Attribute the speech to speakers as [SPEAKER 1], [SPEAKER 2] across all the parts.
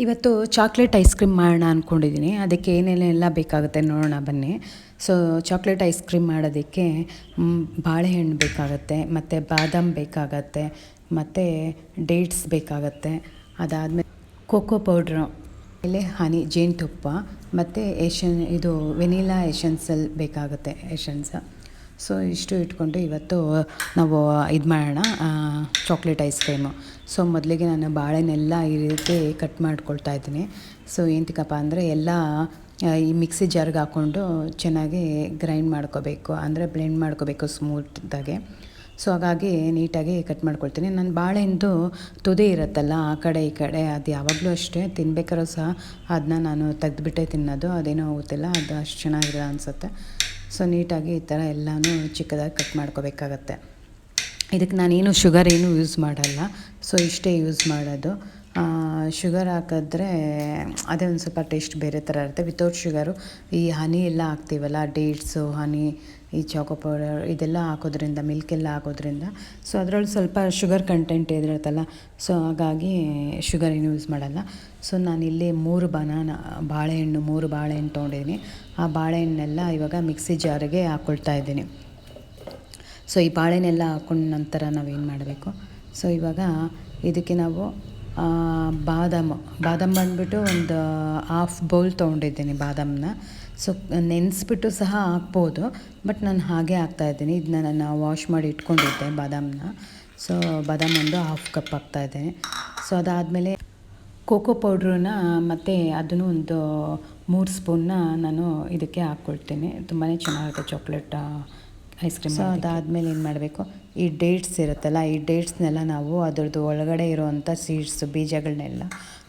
[SPEAKER 1] ಇವತ್ತು chocolate ice cream ಮಾಡೋಣ ಅಂದ್ಕೊಂಡಿದ್ದೀನಿ. ಅದಕ್ಕೆ ಏನೇನೆಲ್ಲ ಬೇಕಾಗುತ್ತೆ ನೋಡೋಣ ಬನ್ನಿ. ಸೊ ಚಾಕ್ಲೇಟ್ ಐಸ್ ಕ್ರೀಮ್ ಮಾಡೋದಕ್ಕೆ ಬಾಳೆಹಣ್ಣು ಬೇಕಾಗತ್ತೆ, ಮತ್ತು ಬಾದಾಮ್ ಬೇಕಾಗತ್ತೆ, ಮತ್ತು ಡೇಟ್ಸ್ ಬೇಕಾಗತ್ತೆ. ಅದಾದಮೇಲೆ ಕೋಕೋ ಪೌಡ್ರು, ಆಮೇಲೆ ಹನಿ ಜೇನುತುಪ್ಪ, ಮತ್ತು ಇದು ವೆನಿಲಾ ಎಸೆನ್ಸಲ್ಲಿ ಬೇಕಾಗುತ್ತೆ ಎಸೆನ್ಸ್. ಸೊ ಇಷ್ಟು ಇಟ್ಕೊಂಡು ಇವತ್ತು ನಾವು ಇದು ಮಾಡೋಣ ಚಾಕ್ಲೇಟ್ ಐಸ್ ಕ್ರೀಮು. ಸೊ ಮೊದಲಿಗೆ ನಾನು ಬಾಳೆನೆಲ್ಲ ಈ ರೀತಿ ಕಟ್ ಮಾಡ್ಕೊಳ್ತಾ ಇದ್ದೀನಿ. ಸೊ ಏನಕ್ಕಪ್ಪ ಅಂದರೆ ಎಲ್ಲ ಈ ಮಿಕ್ಸಿ ಜಾರ್ಗೆ ಹಾಕ್ಕೊಂಡು ಚೆನ್ನಾಗಿ ಗ್ರೈಂಡ್ ಮಾಡ್ಕೋಬೇಕು, ಅಂದರೆ ಬ್ಲೆಂಡ್ ಮಾಡ್ಕೋಬೇಕು ಸ್ಮೂತಾಗೆ. ಸೊ ಹಾಗಾಗಿ ನೀಟಾಗಿ ಕಟ್ ಮಾಡ್ಕೊಳ್ತೀನಿ. ನನ್ನ ಬಾಳೆಹಣ್ಣು ತುದಿ ಇರುತ್ತಲ್ಲ ಆ ಕಡೆ ಈ ಕಡೆ, ಅದು ಯಾವಾಗಲೂ ಅಷ್ಟೇ ತಿನ್ಬೇಕಾದ್ರೂ ಸಹ ಅದನ್ನ ನಾನು ತೆಗೆದುಬಿಟ್ಟೆ ತಿನ್ನೋದು. ಅದೇನೋ ಗೊತ್ತಿಲ್ಲ, ಅದು ಅಷ್ಟು ಚೆನ್ನಾಗಿಲ್ಲ ಅನಿಸುತ್ತೆ. ಸೊ ನೀಟಾಗಿ ಈ ಥರ ಎಲ್ಲನೂ ಚಿಕ್ಕದಾಗಿ ಕಟ್ ಮಾಡ್ಕೋಬೇಕಾಗತ್ತೆ. ಇದಕ್ಕೆ ನಾನೇನು ಶುಗರ್ ಏನೂ ಯೂಸ್ ಮಾಡಲ್ಲ. ಸೊ ಇಷ್ಟೇ ಯೂಸ್ ಮಾಡೋದು. ಶುಗರ್ ಹಾಕಿದ್ರೆ ಅದೇ ಒಂದು ಸ್ವಲ್ಪ ಟೇಸ್ಟ್ ಬೇರೆ ಥರ ಇರುತ್ತೆ. ವಿತೌಟ್ ಶುಗರು ಈ ಹನಿ ಎಲ್ಲ ಹಾಕ್ತೀವಲ್ಲ, ಡೇಟ್ಸು, ಹನಿ, ಈ ಚಾಕೋ ಪೌಡರ್ ಇದೆಲ್ಲ ಹಾಕೋದ್ರಿಂದ, ಮಿಲ್ಕೆಲ್ಲ ಹಾಕೋದ್ರಿಂದ ಸೊ ಅದರೊಳಗೆ ಸ್ವಲ್ಪ ಶುಗರ್ ಕಂಟೆಂಟ್ ಇದಿರುತ್ತಲ್ಲ. ಸೊ ಹಾಗಾಗಿ ಶುಗರ್ ಏನು ಯೂಸ್ ಮಾಡಲ್ಲ. ಸೊ ನಾನಿಲ್ಲಿ 3 ಬಾಳೆಹಣ್ಣು ತೊಗೊಂಡಿದ್ದೀನಿ. ಆ ಬಾಳೆಹಣ್ಣೆಲ್ಲ ಇವಾಗ ಮಿಕ್ಸಿ ಜಾರಿಗೆ ಹಾಕ್ಕೊಳ್ತಾ ಇದ್ದೀನಿ. ಸೊ ಈ ಬಾಳೆಹಣ್ಣೆಲ್ಲ ಹಾಕೊಂಡ ನಂತರ ನಾವೇನು ಮಾಡಬೇಕು, ಸೊ ಇವಾಗ ಇದಕ್ಕೆ ನಾವು ಬಾದಾಮ್ ಬಂದುಬಿಟ್ಟು ಒಂದು ಹಾಫ್ ಬೌಲ್ ತೊಗೊಂಡಿದ್ದೀನಿ ಬಾದಾಮನ್ನ. ಸೊ ನೆನೆಸ್ಬಿಟ್ಟು ಸಹ ಹಾಕ್ಬೋದು, ಬಟ್ ನಾನು ಹಾಗೆ ಹಾಕ್ತಾಯಿದ್ದೀನಿ. ಇದನ್ನ ನಾನು ವಾಶ್ ಮಾಡಿ ಇಟ್ಕೊಂಡಿದ್ದೆ ಬಾದಾಮನ್ನ. ಸೊ ಬಾದಾಮ್ ಒಂದು ಹಾಫ್ ಕಪ್ ಹಾಕ್ತಾಯಿದ್ದೀನಿ. ಸೊ ಅದಾದಮೇಲೆ ಕೋಕೋ ಪೌಡ್ರನ್ನ ಮತ್ತು ಅದನ್ನು ಒಂದು 3 ಸ್ಪೂನ್ನ ನಾನು ಇದಕ್ಕೆ ಹಾಕ್ಕೊಳ್ತೀನಿ. ತುಂಬಾ ಚೆನ್ನಾಗಿರುತ್ತೆ ಚಾಕ್ಲೇಟ್ ಐಸ್ ಕ್ರೀಮ್. ಸೊ ಅದಾದಮೇಲೆ ಏನು ಮಾಡಬೇಕು, ಈ ಡೇಟ್ಸ್ ಇರುತ್ತಲ್ಲ, ಈ ಡೇಟ್ಸ್ನೆಲ್ಲ ನಾವು ಅದರದ್ದು ಒಳಗಡೆ ಇರೋವಂಥ ಸೀಡ್ಸು, ಬೀಜಗಳನ್ನೆಲ್ಲ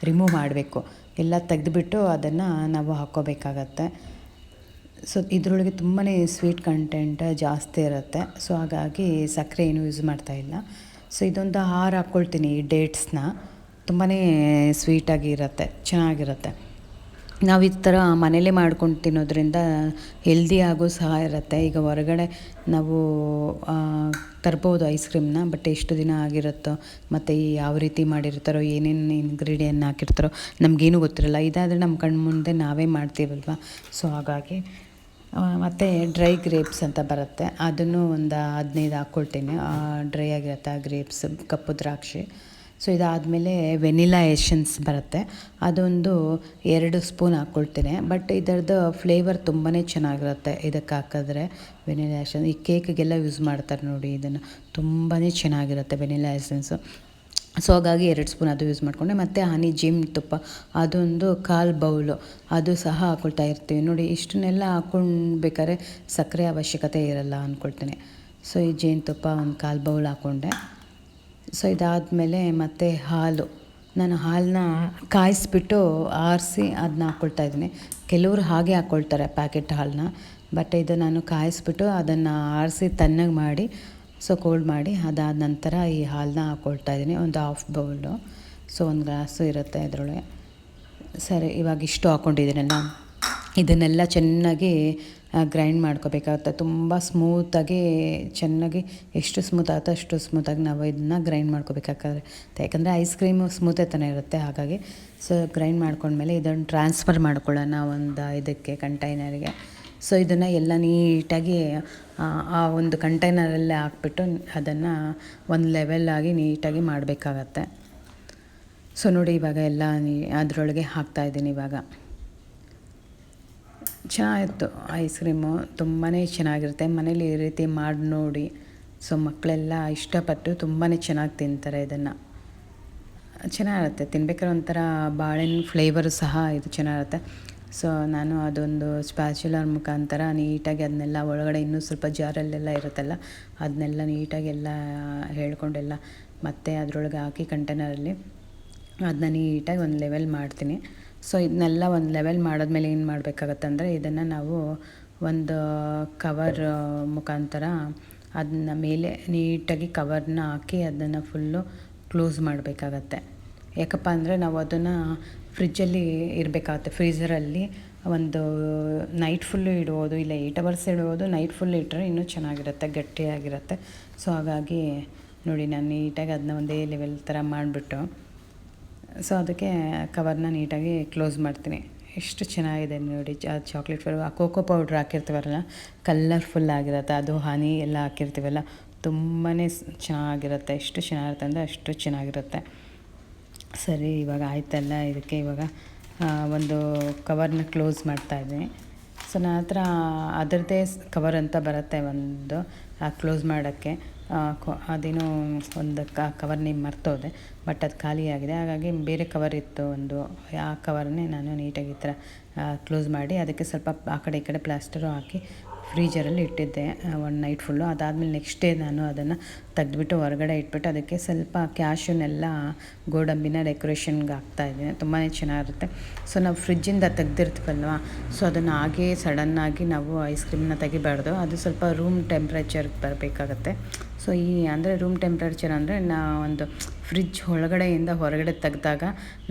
[SPEAKER 1] ರಿಮೂವ್ ಮಾಡಬೇಕು. ಎಲ್ಲ ತೆಗೆದುಬಿಟ್ಟು ಅದನ್ನು ನಾವು ಹಾಕ್ಕೋಬೇಕಾಗತ್ತೆ. ಸೊ ಇದರೊಳಗೆ ತುಂಬಾ ಸ್ವೀಟ್ ಕಂಟೆಂಟ್ ಜಾಸ್ತಿ ಇರುತ್ತೆ. ಸೊ ಹಾಗಾಗಿ ಸಕ್ಕರೆ ಏನೂ ಯೂಸ್ ಮಾಡ್ತಾಯಿಲ್ಲ. ಸೊ ಇದೊಂದು 6 ಹಾಕ್ಕೊಳ್ತೀನಿ ಈ ಡೇಟ್ಸ್ನ. ತುಂಬಾ ಸ್ವೀಟಾಗಿ ಇರುತ್ತೆ, ಚೆನ್ನಾಗಿರುತ್ತೆ. ನಾವು ಈ ಥರ ಮನೇಲೇ ಮಾಡ್ಕೊಂಡು ತಿನ್ನೋದ್ರಿಂದ ಹೆಲ್ದಿಯಾಗೂ ಸಹ ಇರುತ್ತೆ. ಈಗ ಹೊರಗಡೆ ನಾವು ತರ್ಬೋದು ಐಸ್ ಕ್ರೀಮ್ನ, ಬಟ್ ಎಷ್ಟು ದಿನ ಆಗಿರುತ್ತೋ ಮತ್ತು ಯಾವ ರೀತಿ ಮಾಡಿರ್ತಾರೋ, ಏನೇನು ಇಂಗ್ರೀಡಿಯೆಂಟ್ ಹಾಕಿರ್ತಾರೋ ನಮಗೇನು ಗೊತ್ತಿರಲ್ಲ. ಇದಾದರೆ ನಮ್ಮ ಕಣ್ಣು ಮುಂದೆ ನಾವೇ ಮಾಡ್ತೀವಲ್ವ. ಸೊ ಹಾಗಾಗಿ ಮತ್ತು ಡ್ರೈ ಗ್ರೇಪ್ಸ್ ಅಂತ ಬರುತ್ತೆ, ಅದನ್ನು ಒಂದು 15 ಹಾಕ್ಕೊಳ್ತೀನಿ. ಡ್ರೈ ಆಗಿರುತ್ತೆ ಆ ಗ್ರೇಪ್ಸ್, ಕಪ್ಪು ದ್ರಾಕ್ಷಿ. ಸೊ ಇದಾದಮೇಲೆ ವೆನಿಲಾ ಎಸೆನ್ಸ್ ಬರುತ್ತೆ, ಅದೊಂದು 2 ಸ್ಪೂನ್ ಹಾಕ್ಕೊಳ್ತೀನಿ. ಬಟ್ ಇದರದ್ದು ಫ್ಲೇವರ್ ತುಂಬಾ ಚೆನ್ನಾಗಿರುತ್ತೆ ಇದಕ್ಕೆ ಹಾಕಿದ್ರೆ. ವೆನಿಲಾ ಎಸೆನ್ಸ್ ಈ ಕೇಕಿಗೆಲ್ಲ ಯೂಸ್ ಮಾಡ್ತಾರೆ ನೋಡಿ, ಇದನ್ನು ತುಂಬಾ ಚೆನ್ನಾಗಿರುತ್ತೆ ವೆನಿಲಾ ಎಸೆನ್ಸು. ಸೊ ಹಾಗಾಗಿ 2 ಸ್ಪೂನ್ ಅದು ಯೂಸ್ ಮಾಡಿಕೊಂಡೆ. ಮತ್ತು ಹನಿ ಜೇನುತುಪ್ಪ ಅದೊಂದು 1/4 ಬೌಲು ಅದು ಸಹ ಹಾಕ್ಕೊಳ್ತಾ ಇರ್ತೀವಿ ನೋಡಿ. ಇಷ್ಟನ್ನೆಲ್ಲ ಹಾಕ್ಕೊಳ್ಬೇಕಾದ್ರೆ ಸಕ್ಕರೆ ಅವಶ್ಯಕತೆ ಇರಲ್ಲ ಅಂದ್ಕೊಳ್ತೀನಿ. ಸೊ ಈ ಜೇನುತುಪ್ಪ ಒಂದು 1/4 ಬೌಲ್ ಹಾಕ್ಕೊಂಡೆ. ಸೊ ಇದಾದಮೇಲೆ ಮತ್ತು ನಾನು ಹಾಲನ್ನ ಕಾಯಿಸ್ಬಿಟ್ಟು ಆರಿಸಿ ಅದನ್ನ ಹಾಕ್ಕೊಳ್ತಾ ಇದ್ದೀನಿ. ಕೆಲವರು ಹಾಗೆ ಹಾಕ್ಕೊಳ್ತಾರೆ ಪ್ಯಾಕೆಟ್ ಹಾಲನ್ನ, ಬಟ್ ಇದು ನಾನು ಕಾಯಿಸ್ಬಿಟ್ಟು ಅದನ್ನು ಆರಿಸಿ ತಣ್ಣಗೆ ಮಾಡಿ, ಸೊ ಕೋಲ್ಡ್ ಮಾಡಿ, ಅದಾದ ನಂತರ ಈ ಹಾಲನ್ನ ಹಾಕ್ಕೊಳ್ತಾ ಇದ್ದೀನಿ, ಒಂದು ಹಾಫ್ ಬೌಲು. ಸೊ 1 ಗ್ಲಾಸು ಇರುತ್ತೆ ಇದರೊಳಗೆ. ಸರಿ, ಇವಾಗ ಇಷ್ಟು ಹಾಕ್ಕೊಂಡಿದ್ದೀನಲ್ಲ, ಇದನ್ನೆಲ್ಲ ಚೆನ್ನಾಗಿ ಗ್ರೈಂಡ್ ಮಾಡ್ಕೋಬೇಕಾಗುತ್ತೆ. ತುಂಬ ಸ್ಮೂತಾಗಿ, ಚೆನ್ನಾಗಿ ಎಷ್ಟು ಸ್ಮೂತ್ ಆಗುತ್ತೋ ಅಷ್ಟು ಸ್ಮೂತಾಗಿ ನಾವು ಇದನ್ನು ಗ್ರೈಂಡ್ ಮಾಡ್ಕೋಬೇಕಾಗುತ್ತೆ. ಯಾಕಂದರೆ ಐಸ್ ಕ್ರೀಮು ಸ್ಮೂತೇ ತಾನೇ ಇರುತ್ತೆ, ಹಾಗಾಗಿ. ಸೊ ಗ್ರೈಂಡ್ ಮಾಡ್ಕೊಂಡ್ಮೇಲೆ ಇದನ್ನು ಟ್ರಾನ್ಸ್ಫರ್ ಮಾಡ್ಕೊಳ್ಳೋಣ ಒಂದು ಇದಕ್ಕೆ, ಕಂಟೈನರಿಗೆ. ಸೊ ಇದನ್ನು ಎಲ್ಲ ನೀಟಾಗಿ ಆ ಒಂದು ಕಂಟೈನರಲ್ಲೇ ಹಾಕ್ಬಿಟ್ಟು ಅದನ್ನು ಒಂದು ಲೆವೆಲ್ಲಾಗಿ ನೀಟಾಗಿ ಮಾಡಬೇಕಾಗತ್ತೆ. ಸೊ ನೋಡಿ, ಇವಾಗ ಎಲ್ಲ ಅದರೊಳಗೆ ಹಾಕ್ತಾಯಿದ್ದೀನಿ. ಇವಾಗ ಚೆನ್ನಾಗಿತ್ತು ಐಸ್ ಕ್ರೀಮು, ತುಂಬಾ ಚೆನ್ನಾಗಿರುತ್ತೆ. ಮನೇಲಿ ಈ ರೀತಿ ಮಾಡಿ ನೋಡಿ. ಸೊ ಮಕ್ಕಳೆಲ್ಲ ಇಷ್ಟಪಟ್ಟು ತುಂಬಾ ಚೆನ್ನಾಗಿ ತಿಂತಾರೆ ಇದನ್ನು. ಚೆನ್ನಾಗಿರುತ್ತೆ ತಿನ್ಬೇಕಾದ್ರೆ, ಒಂಥರ ಬಾಳೆಹಣ್ಣು ಫ್ಲೇವರು ಸಹ ಇದು ಚೆನ್ನಾಗಿರುತ್ತೆ. ಸೊ ನಾನು ಅದೊಂದು ಸ್ಪ್ಯಾಚುಲರ್ ಮುಖಾಂತರ ನೀಟಾಗಿ ಅದನ್ನೆಲ್ಲ ಒಳಗಡೆ ಇನ್ನೂ ಸ್ವಲ್ಪ ಜಾರಲ್ಲೆಲ್ಲ ಇರುತ್ತಲ್ಲ, ಅದನ್ನೆಲ್ಲ ನೀಟಾಗಿ ಎಲ್ಲ ಹೇಳ್ಕೊಂಡೆಲ್ಲ ಮತ್ತೆ ಅದರೊಳಗೆ ಹಾಕಿ ಕಂಟೈನರಲ್ಲಿ ಅದನ್ನ ನೀಟಾಗಿ ಒಂದು ಲೆವೆಲ್ ಮಾಡ್ತೀನಿ. ಸೊ ಇದನ್ನೆಲ್ಲ ಒಂದು ಲೆವೆಲ್ ಮಾಡಿದ್ಮೇಲೆ ಏನು ಮಾಡಬೇಕಾಗತ್ತೆ ಅಂದರೆ, ಇದನ್ನು ನಾವು ಒಂದು ಕವರ್ ಮುಖಾಂತರ ಅದನ್ನ ಮೇಲೆ ನೀಟಾಗಿ ಕವರ್ನ ಹಾಕಿ ಅದನ್ನು ಫುಲ್ಲು ಕ್ಲೋಸ್ ಮಾಡಬೇಕಾಗತ್ತೆ. ಯಾಕಪ್ಪ ಅಂದರೆ ನಾವು ಅದನ್ನು ಫ್ರಿಜ್ಜಲ್ಲಿ ಇರಬೇಕಾಗತ್ತೆ, ಫ್ರೀಝರಲ್ಲಿ ಒಂದು ನೈಟ್ ಫುಲ್ಲು ಇಡ್ಬೋದು, ಇಲ್ಲ 8 ಅವರ್ಸ್ ಇಡ್ಬೋದು. ನೈಟ್ ಫುಲ್ ಇಟ್ಟರೆ ಇನ್ನೂ ಚೆನ್ನಾಗಿರುತ್ತೆ, ಗಟ್ಟಿಯಾಗಿರುತ್ತೆ. ಸೊ ಹಾಗಾಗಿ ನೋಡಿ, ನಾನು ನೀಟಾಗಿ ಅದನ್ನ ಒಂದೇ ಲೆವೆಲ್ ಥರ ಮಾಡಿಬಿಟ್ಟು ಸೊ ಅದಕ್ಕೆ ಕವರ್ನ ನೀಟಾಗಿ ಕ್ಲೋಸ್ ಮಾಡ್ತೀನಿ. ಎಷ್ಟು ಚೆನ್ನಾಗಿದೆ ನೋಡಿ ಚಾಕ್ಲೇಟ್ ಫ್ಲೇವರ್. ಆ ಕೋಕೋ ಪೌಡ್ರ್ ಹಾಕಿರ್ತೀವಲ್ಲ, ಕಲರ್ಫುಲ್ ಆಗಿರುತ್ತೆ. ಅದು ಹನಿ ಎಲ್ಲ ಹಾಕಿರ್ತೀವಲ್ಲ, ತುಂಬಾ ಚೆನ್ನಾಗಿರುತ್ತೆ. ಎಷ್ಟು ಚೆನ್ನಾಗಿರುತ್ತೆ ಅಂದರೆ ಅಷ್ಟು ಚೆನ್ನಾಗಿರುತ್ತೆ. ಸರಿ, ಇವಾಗ ಆಯ್ತಲ್ಲ, ಇದಕ್ಕೆ ಇವಾಗ ಒಂದು ಕವರ್ನ ಕ್ಲೋಸ್ ಮಾಡ್ತಾಯಿದ್ದೀನಿ. ಸೊ ನನ್ನ ಹತ್ರ ಅದರದ್ದೇ ಕವರ್ ಅಂತ ಬರುತ್ತೆ ಒಂದು ಕ್ಲೋಸ್ ಮಾಡೋಕ್ಕೆ. ಅದೇನೋ ಒಂದು ಕವರ್ ನೀವು ಮರ್ತೋದೆ, ಬಟ್ ಅದು ಖಾಲಿಯಾಗಿದೆ. ಹಾಗಾಗಿ ಬೇರೆ ಕವರ್ ಇತ್ತು ಒಂದು, ಆ ಕವರ್ನೇ ನಾನು ನೀಟಾಗಿ ಈ ಥರ ಕ್ಲೋಸ್ ಮಾಡಿ ಅದಕ್ಕೆ ಸ್ವಲ್ಪ ಆ ಕಡೆ ಈ ಕಡೆ ಪ್ಲಾಸ್ಟರು ಹಾಕಿ ಫ್ರೀಜರಲ್ಲಿ ಇಟ್ಟಿದ್ದೆ ಒಂದು ನೈಟ್ ಫುಲ್ಲು. ಅದಾದಮೇಲೆ ನೆಕ್ಸ್ಟ್ ಡೇ ನಾನು ಅದನ್ನು ತೆಗೆದ್ಬಿಟ್ಟು ಹೊರಗಡೆ ಇಟ್ಬಿಟ್ಟು ಅದಕ್ಕೆ ಸ್ವಲ್ಪ ಕ್ಯಾಶುನೆಲ್ಲ ಗೋಡಂಬಿನ ಡೆಕೋರೇಷನ್ಗೆ ಹಾಕ್ತಾಯಿದ್ದೀನಿ. ತುಂಬಾ ಚೆನ್ನಾಗಿರುತ್ತೆ. ಸೊ ನಾವು ಫ್ರಿಜ್ಜಿಂದ ತೆಗ್ದಿರ್ತೀವಲ್ವ, ಸೊ ಅದನ್ನು ಹಾಗೇ ಸಡನ್ನಾಗಿ ನಾವು ಐಸ್ ಕ್ರೀಮ್ನ ತೆಗಿಬಾರ್ದು. ಅದು ಸ್ವಲ್ಪ ರೂಮ್ ಟೆಂಪ್ರೇಚರ್ಗೆ ಬರಬೇಕಾಗತ್ತೆ. ಸೊ ಅಂದರೆ ರೂಮ್ ಟೆಂಪ್ರೇಚರ್ ಅಂದರೆ ಒಂದು ಫ್ರಿಜ್ ಒಳಗಡೆಯಿಂದ ಹೊರಗಡೆ ತೆಗೆದಾಗ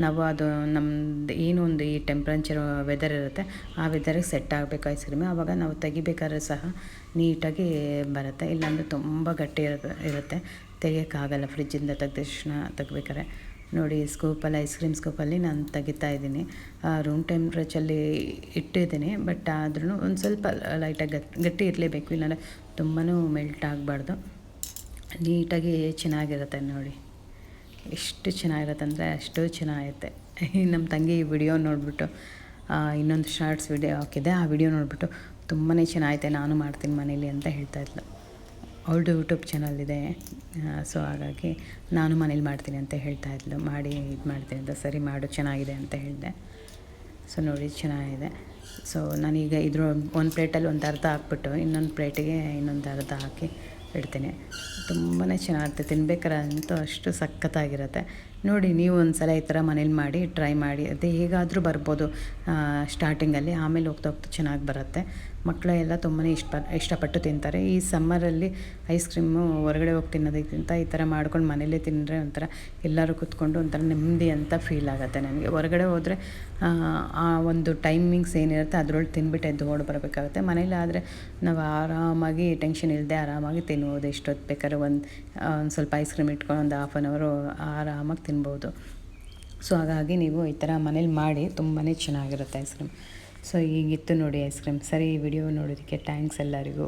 [SPEAKER 1] ನಾವು ಅದು ನಮ್ಮದು ಏನು ಒಂದು ಈ ಟೆಂಪ್ರೇಚರ್ ವೆದರ್ ಇರುತ್ತೆ, ಆ ವೆದರಿಗೆ ಸೆಟ್ ಆಗಬೇಕು ಐಸ್ ಕ್ರೀಮ್. ಆವಾಗ ನಾವು ತೆಗಿಬೇಕಾದ್ರೆ ಸಹ ನೀಟಾಗಿ ಬರುತ್ತೆ. ಇಲ್ಲಾಂದರೆ ತುಂಬ ಗಟ್ಟಿ ಇರುತ್ತೆ, ತೆಗಿಯೋಕ್ಕಾಗಲ್ಲ ಫ್ರಿಜ್ಜಿಂದ ತೆಗೆದ ತಕ್ಷಣ ತೆಗಿಬೇಕಾರೆ. ನೋಡಿ, ಸ್ಕೂಪಲ್ಲಿ ಐಸ್ ಕ್ರೀಮ್ ಸ್ಕೂಪಲ್ಲಿ ನಾನು ತೆಗಿತಾ ಇದ್ದೀನಿ. ರೂಮ್ ಟೆಂಪ್ರೇಚರಲ್ಲಿ ಇಟ್ಟಿದ್ದೀನಿ, ಬಟ್ ಆದ್ರೂ ಒಂದು ಸ್ವಲ್ಪ ಲೈಟಾಗಿ ಗಟ್ಟಿ ಇರಲೇಬೇಕು, ಇಲ್ಲಾಂದರೆ ತುಂಬಾ ಮೆಲ್ಟ್ ಆಗಬಾರ್ದು. ನೀಟಾಗಿ ಚೆನ್ನಾಗಿರುತ್ತೆ ನೋಡಿ. ಎಷ್ಟು ಚೆನ್ನಾಗಿರುತ್ತೆ ಅಂದರೆ ಅಷ್ಟು ಚೆನ್ನಾಗಿರುತ್ತೆ. ನಮ್ಮ ತಂಗಿ ಈ ವಿಡಿಯೋ ನೋಡಿಬಿಟ್ಟು ಇನ್ನೊಂದು ಶಾರ್ಟ್ಸ್ ವಿಡಿಯೋ ಹಾಕಿದ್ದೆ, ಆ ವಿಡಿಯೋ ನೋಡಿಬಿಟ್ಟು ತುಂಬಾ ಚೆನ್ನಾಗೈತೆ, ನಾನು ಮಾಡ್ತೀನಿ ಮನೇಲಿ ಅಂತ ಹೇಳ್ತಾಯಿದ್ಲು. ಅವಳದು ಯೂಟ್ಯೂಬ್ ಚಾನಲ್ ಇದೆ. ಸೊ ಹಾಗಾಗಿ ನಾನು ಮನೇಲಿ ಮಾಡ್ತೀನಿ ಅಂತ ಹೇಳ್ತಾಯಿದ್ಲು. ಮಾಡಿ ಇದು ಮಾಡ್ತೀನಿ ಅಂತ. ಸರಿ ಮಾಡು, ಚೆನ್ನಾಗಿದೆ ಅಂತ ಹೇಳಿದೆ. ಸೊ ನೋಡಿ, ಚೆನ್ನಾಗಿದೆ. ಸೊ ನಾನೀಗ ಇದ್ರ ಒಂದು ಪ್ಲೇಟಲ್ಲಿ ಒಂದು ಅರ್ಧ ಹಾಕ್ಬಿಟ್ಟು ಇನ್ನೊಂದು ಪ್ಲೇಟಿಗೆ ಇನ್ನೊಂದು ಅರ್ಧ ಹಾಕಿ ಇಡ್ತೀನಿ. ತುಂಬಾ ಚೆನ್ನಾಗಿರುತ್ತೆ, ತಿನ್ಬೇಕಾರೆ ಅಂತೂ ಅಷ್ಟು ಸಖತ್ತಾಗಿರುತ್ತೆ. ನೋಡಿ, ನೀವು ಒಂದು ಸಲ ಈ ಥರ ಮನೇಲಿ ಮಾಡಿ ಟ್ರೈ ಮಾಡಿ. ಅದು ಹೇಗಾದರೂ ಬರ್ಬೋದು ಸ್ಟಾರ್ಟಿಂಗಲ್ಲಿ, ಆಮೇಲೆ ಹೋಗ್ತಾ ಹೋಗ್ತಾ ಚೆನ್ನಾಗಿ ಬರುತ್ತೆ. ಮಕ್ಕಳೆಲ್ಲ ತುಂಬಾ ಇಷ್ಟಪಟ್ಟು ತಿಂತಾರೆ. ಈ ಸಮ್ಮರಲ್ಲಿ ಐಸ್ ಕ್ರೀಮು ಹೊರಗಡೆ ಹೋಗಿ ತಿನ್ನೋದಕ್ಕಿಂತ ಈ ಥರ ಮಾಡ್ಕೊಂಡು ಮನೇಲೇ ತಿಂದರೆ ಒಂಥರ ಎಲ್ಲರೂ ಕೂತ್ಕೊಂಡು ಒಂಥರ ನೆಮ್ಮದಿ ಅಂತ ಫೀಲ್ ಆಗುತ್ತೆ ನನಗೆ. ಹೊರಗಡೆ ಹೋದರೆ ಆ ಒಂದು ಟೈಮಿಂಗ್ಸ್ ಏನಿರುತ್ತೆ ಅದರೊಳಗೆ ತಿಂದ್ಬಿಟ್ಟು ಎದ್ದು ಓಡಿ ಬರಬೇಕಾಗುತ್ತೆ. ಮನೇಲಿ ಆದರೆ ನಾವು ಆರಾಮಾಗಿ ಟೆನ್ಷನ್ ಇಲ್ಲದೆ ಆರಾಮಾಗಿ ತಿನ್ಬೋದು. ಎಷ್ಟೊತ್ತು ಬೇಕಾದ್ರೆ ಒಂದು ಸ್ವಲ್ಪ ಐಸ್ ಕ್ರೀಮ್ ಇಟ್ಕೊಂಡು ಒಂದು ಹಾಫ್ ಆನ್ ಅವರು ಆರಾಮಾಗಿ ತಿನ್ಬೋದು. ಸೊ ಹಾಗಾಗಿ ನೀವು ಈ ಥರ ಮನೇಲಿ ಮಾಡಿ, ತುಂಬಾ ಚೆನ್ನಾಗಿರುತ್ತೆ ಐಸ್ ಕ್ರೀಮ್. ಸೊ ಹೀಗಿತ್ತು ನೋಡಿ ಐಸ್ ಕ್ರೀಮ್. ಸರಿ, ಈ ವಿಡಿಯೋ ನೋಡೋದಕ್ಕೆ ಥ್ಯಾಂಕ್ಸ್ ಎಲ್ಲರಿಗೂ.